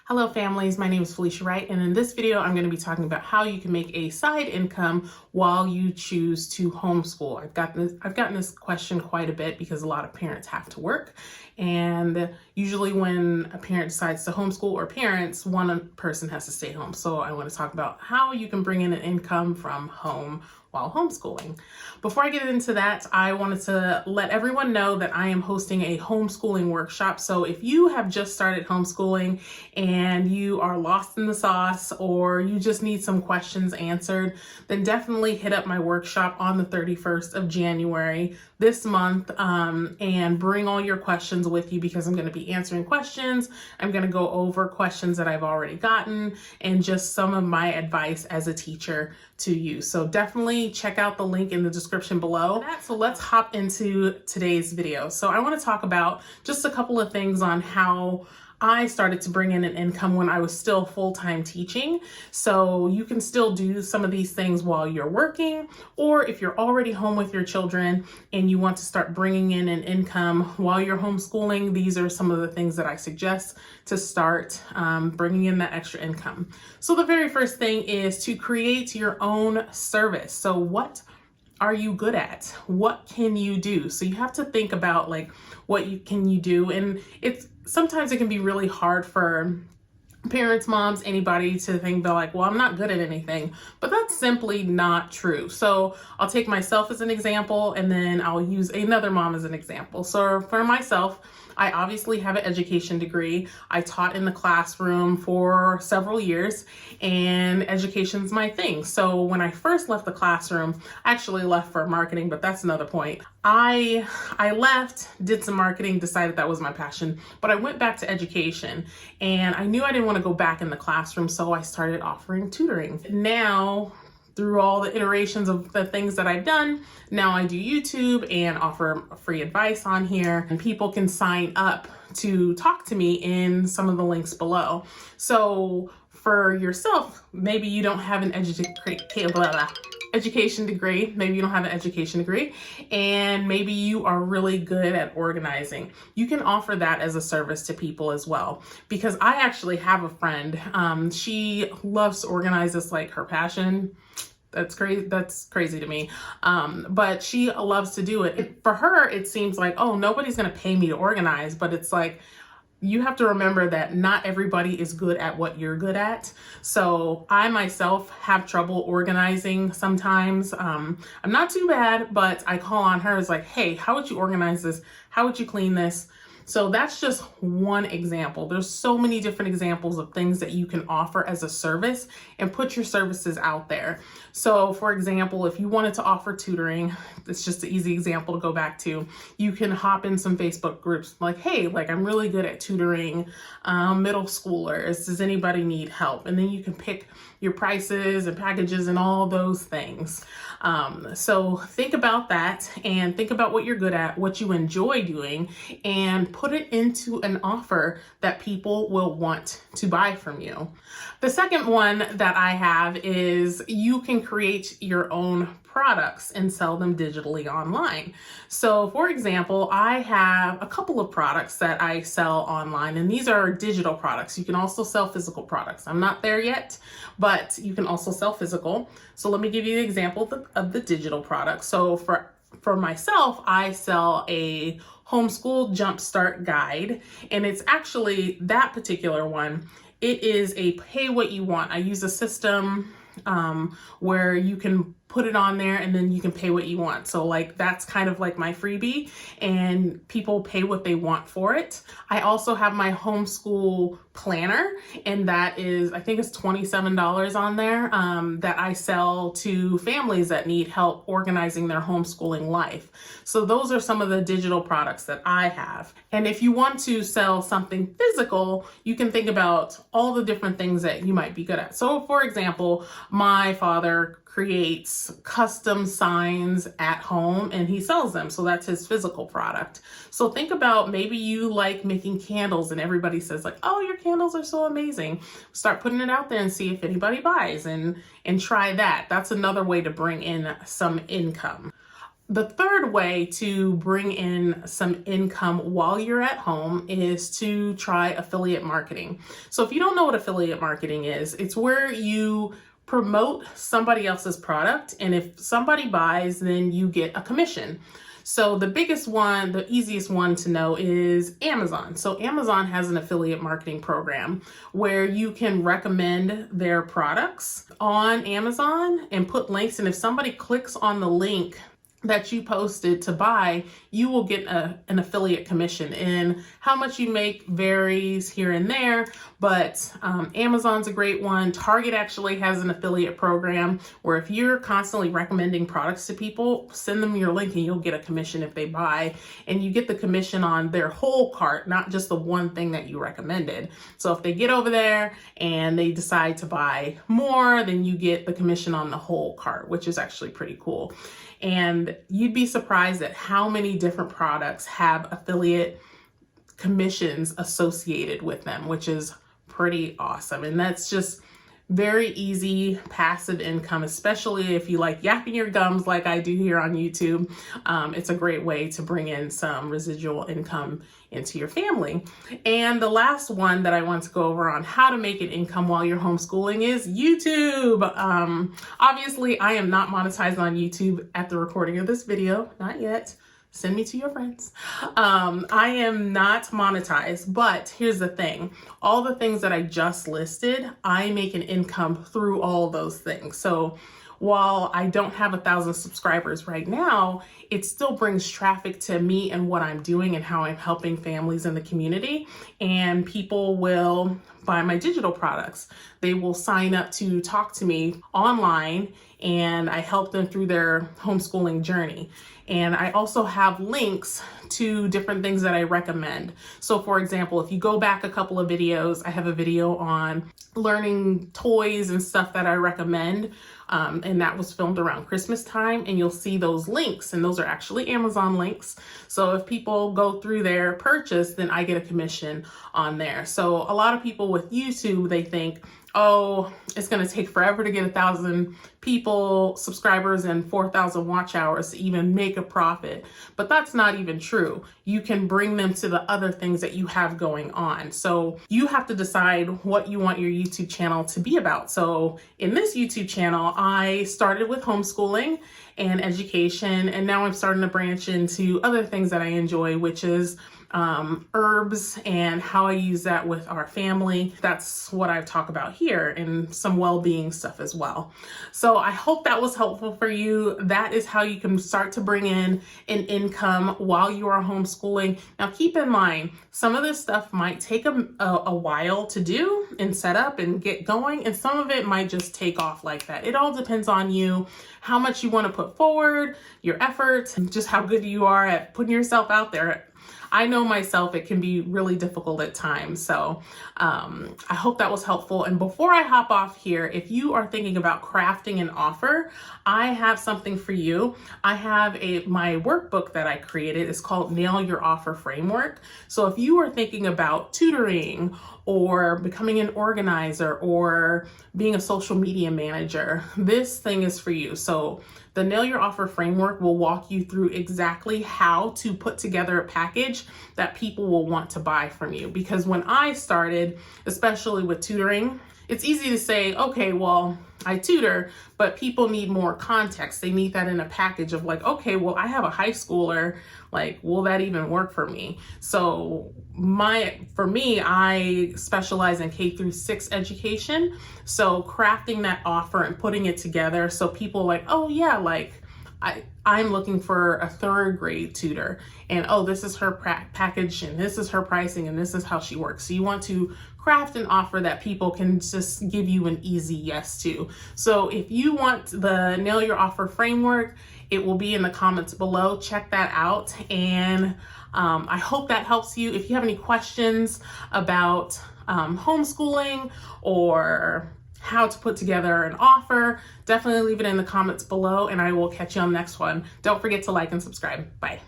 Hello families, my name is Felicia Wright, and in this video I'm going to be talking about how you can make a side income while you choose to homeschool. I've gotten this question quite a bit because a lot of parents have to work, and usually when a parent decides to homeschool or parents, one person has to stay home. So I want to talk about how you can bring in an income from home while homeschooling. Before I get into that, I wanted to let everyone know that I am hosting a homeschooling workshop. So if you have just started homeschooling and you are lost in the sauce or you just need some questions answered, then definitely hit up my workshop on the 31st of January this month and bring all your questions with you, because I'm going to be answering questions. I'm going to go over questions that I've already gotten and just some of my advice as a teacher to you. So definitely check out the link in the description below. So let's hop into today's video. So I want to talk about just a couple of things on how I started to bring in an income when I was still full-time teaching. So you can still do some of these things while you're working, or if you're already home with your children and you want to start bringing in an income while you're homeschooling, these are some of the things that I suggest to start bringing in that extra income. So the very first thing is to create your own service. So what are you good at? What can you do? So you have to think about like what you can do, and sometimes it can be really hard for parents, moms, anybody to think they're like, well, I'm not good at anything, but that's simply not true. So I'll take myself as an example, and then I'll use another mom as an example. So for myself, I obviously have an education degree. I taught in the classroom for several years, and education's my thing. So when I first left the classroom, I actually left for marketing, but that's another point. I left, did some marketing, decided that was my passion, but I went back to education, and I knew I didn't want to go back in the classroom, so I started offering tutoring. Now, through all the iterations of the things that I've done, now I do YouTube and offer free advice on here, and people can sign up to talk to me in some of the links below. So for yourself, maybe you don't have an education degree, maybe you don't have an education degree, and maybe you are really good at organizing. You can offer that as a service to people as well, because I actually have a friend, she loves to organize. This like her passion. That's crazy to me. But she loves to do it. For her, it seems like, oh, nobody's going to pay me to organize, but it's like, you have to remember that not everybody is good at what you're good at. So I myself have trouble organizing sometimes. I'm not too bad, but I call on her as like, hey, how would you organize this? How would you clean this? So that's just one example. There's so many different examples of things that you can offer as a service and put your services out there. So for example, if you wanted to offer tutoring, it's just an easy example to go back to. You can hop in some Facebook groups like, hey, like I'm really good at tutoring middle schoolers. Does anybody need help? And then you can pick your prices and packages and all those things. So think about that and think about what you're good at, what you enjoy doing, and put it into an offer that people will want to buy from you. The second one that I have is you can create your own products and sell them digitally online. So for example, I have a couple of products that I sell online, and these are digital products. You can also sell physical products. I'm not there yet, but you can also sell physical. So let me give you an example of the digital products. So for myself, I sell a homeschool jumpstart guide, and it's actually that particular one. It is a pay what you want. I use a system where you can put it on there and then you can pay what you want. So like that's kind of like my freebie, and people pay what they want for it. I also have my homeschool planner, and that is, I think it's $27 on there, that I sell to families that need help organizing their homeschooling life. So those are some of the digital products that I have. And if you want to sell something physical, you can think about all the different things that you might be good at. So for example, my father creates custom signs at home and he sells them. So that's his physical product. So think about, maybe you like making candles and everybody says like, oh, your candles are so amazing. Start putting it out there and see if anybody buys, and try that. That's another way to bring in some income. The third way to bring in some income while you're at home is to try affiliate marketing. So if you don't know what affiliate marketing is, it's where you promote somebody else's product, and if somebody buys, then you get a commission. So the biggest one, the easiest one to know is Amazon. So Amazon has an affiliate marketing program where you can recommend their products on Amazon and put links. And if somebody clicks on the link that you posted to buy, you will get an affiliate commission. And how much you make varies here and there, but Amazon's a great one. Target actually has an affiliate program where if you're constantly recommending products to people, send them your link and you'll get a commission if they buy, and you get the commission on their whole cart, not just the one thing that you recommended. So if they get over there and they decide to buy more, then you get the commission on the whole cart, which is actually pretty cool. And you'd be surprised at how many different products have affiliate commissions associated with them, which is pretty awesome. And that's just very easy passive income, especially if you like yapping your gums like I do here on YouTube. It's a great way to bring in some residual income into your family. And the last one that I want to go over on how to make an income while you're homeschooling is YouTube. Obviously, I am not monetized on YouTube at the recording of this video, not yet. Send me to your friends. I am not monetized, but here's the thing. All the things that I just listed, I make an income through all those things. So while I don't have 1,000 subscribers right now, it still brings traffic to me and what I'm doing and how I'm helping families in the community. And people will buy my digital products. They will sign up to talk to me online, and I help them through their homeschooling journey. And I also have links to different things that I recommend. So for example, if you go back a couple of videos, I have a video on learning toys and stuff that I recommend. And that was filmed around Christmas time, and you'll see those links, and those are actually Amazon links. So if people go through their purchase, then I get a commission on there. So a lot of people with YouTube, they think, oh, it's going to take forever to get 1,000 people, subscribers, and 4,000 watch hours to even make a profit. But that's not even true. You can bring them to the other things that you have going on. So you have to decide what you want your YouTube channel to be about. So in this YouTube channel, I started with homeschooling and education, and now I'm starting to branch into other things that I enjoy, which is herbs and how I use that with our family. That's what I talk about here, and some well-being stuff as well. So I hope that was helpful for you. That is how you can start to bring in an income while you are homeschooling. Now keep in mind, some of this stuff might take a while to do and set up and get going, and some of it might just take off like that. It all depends on you, how much you want to put forward, your efforts, and just how good you are at putting yourself out there. I know myself, it can be really difficult at times. So I hope that was helpful. And before I hop off here, if you are thinking about crafting an offer, I have something for you. I have my workbook that I created. It's called Nail Your Offer Framework. So if you are thinking about tutoring or becoming an organizer or being a social media manager, this thing is for you. So the Nail Your Offer Framework will walk you through exactly how to put together a package that people will want to buy from you. Because when I started, especially with tutoring, it's easy to say, okay, well, I tutor, but people need more context. They need that in a package of like, okay, well, I have a high schooler, like, will that even work for me? So for me, I specialize in K-6 education. So crafting that offer and putting it together so people are like, oh yeah, like I'm looking for a 3rd grade tutor, and oh, this is her package, and this is her pricing, and this is how she works. So you want to craft an offer that people can just give you an easy yes to. So if you want the Nail Your Offer Framework, it will be in the comments below. Check that out. And I hope that helps you. If you have any questions about homeschooling or how to put together an offer, definitely leave it in the comments below, and I will catch you on the next one. Don't forget to like and subscribe. Bye.